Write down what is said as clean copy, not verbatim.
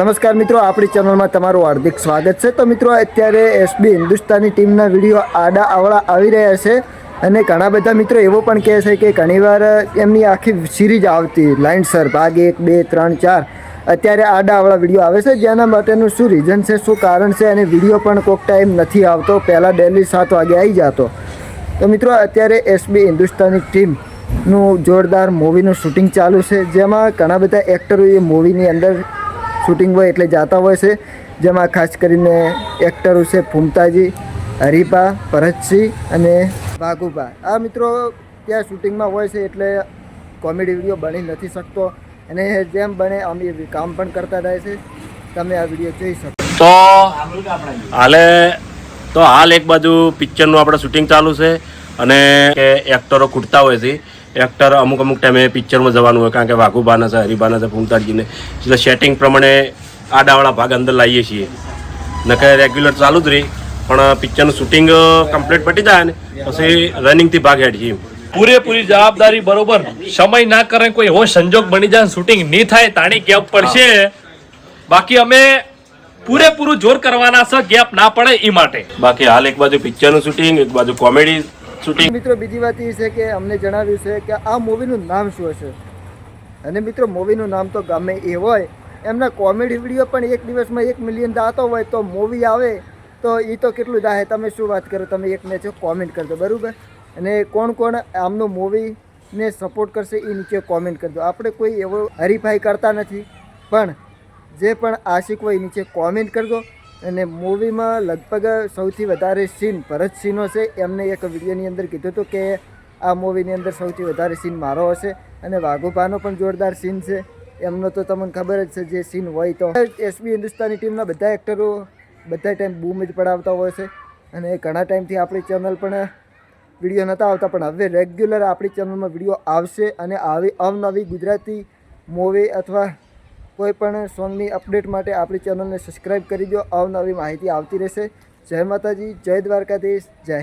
નમસ્કાર મિત્રો, આપણી ચેનલમાં તમારું હાર્દિક સ્વાગત છે। તો મિત્રો, અત્યારે એસબી હિન્દુસ્તાની ટીમના વિડીયો આડા અવળા આવી રહ્યા છે અને ઘણા બધા મિત્રો એવો પણ કહે છે કે ઘણીવાર એમની આખી સિરીઝ આવતી લાઇનસર ભાગ 1, 2, 3, 4 અત્યારે આડા અવળા વિડીયો આવે છે, જેના માટેનું શું રીઝન છે, શું કારણ છે અને વિડીયો પણ કોઈક ટાઈમ નથી આવતો। પહેલાં ડેલી 7 વાગે આવી જતો। તો મિત્રો, અત્યારે એસબી હિન્દુસ્તાની ટીમનું જોરદાર મૂવીનું શૂટિંગ ચાલુ છે, જેમાં ઘણા બધા એક્ટરો એ મૂવીની અંદર શૂટિંગ હોય એટલે જતા હોય છે, જેમાં ખાસ કરીને એક્ટરો છે ફૂમતાજી, હરીપા, ભરતસિંહ અને વાઘુભા। આ મિત્રો ત્યાં શૂટિંગમાં હોય છે એટલે કોમેડી વિડીયો બની નથી શકતો અને જેમ બને અમે કામ પણ કરતા રહે છે। તમે આ વિડીયો જોઈ શકો। હાલ એક બાજુ પિક્ચરનું આપણે શૂટિંગ ચાલુ છે અને એક્ટરો ખૂટતા હોય છે। એક્ટર અમુક ટાઈમે પિક્ચરમાં જવાનું હોય, કારણ કે વાઘુબાના છે, હરિબાના છે, ફૂમતાજીને એટલે સેટિંગ પ્રમાણે આડાવાળા ભાગ અંદર લાવીએ છીએ, નકે રેગ્યુલર ચાલુ જ રહી। પણ પિક્ચરનું શૂટિંગ કમ્પ્લીટ પટી જાય ને પછી રનિંગથી ભાગ હેડ છીએ। પૂરેપૂરી જવાબદારી બરોબર સમય ના કરે, કોઈ એવો સંજોગ બની જાય શૂટિંગ નહીં થાય તાણી ગેપ પડશે, બાકી અમે પૂરેપૂરું જોર કરવાના છે, ગેપ ના પડે એ માટે। બાકી હાલ એક બાજુ પિક્ચરનું શૂટિંગ, એક બાજુ કોમેડી શૂટિંગ। મિત્રો, બીજી વાત એ છે કે અમને જણાવ્યું છે કે આ મૂવીનું નામ શું હશે, અને મિત્રો મૂવીનું નામ તો ગમે એ હોય, એમના કોમેડી વિડીયો પણ એક દિવસમાં 1 મિલિયન દાતો હોય તો મૂવી આવે તો એ તો કેટલું દાહે। તમે શું વાત કરો, તમે એક મેચ કોમેન્ટ કરજો, બરાબર? અને કોણ કોણ આમનું મૂવીને સપોર્ટ કરશે એ નીચે કોમેન્ટ કરજો। આપણે કોઈ એવો હરીફાઈ કરતા નથી, પણ જે પણ આશિક હોય નીચે કોમેન્ટ કરજો। અને મૂવીમાં લગભગ સૌથી વધારે સીન ભરતસિંહનો છે। એમને એક વિડીયોની અંદર કીધું હતું કે આ મૂવીની અંદર સૌથી વધારે સીન મારો હશે, અને વાઘુભાનો પણ જોરદાર સીન છે એમનો, તો તમને ખબર જ છે જે સીન હોય। તો એસબી હિન્દુસ્તાની ટીમના બધા એક્ટરો બધા ટાઈમ બૂમ જ પડાવતા હોય છે, અને ઘણા ટાઈમથી આપણી ચેનલ પણ વિડીયો નહોતા આવતા, પણ હવે રેગ્યુલર આપણી ચેનલમાં વિડીયો આવશે અને આવી અવનવી ગુજરાતી મૂવી અથવા કોઈ પણ સોંગની અપડેટ માટે આપણી ચેનલને સબસ્ક્રાઈબ કરી દો। અવનવી માહિતી આવતી રહેશે। જય માતાજી, જય દ્વારકાધીશ, જય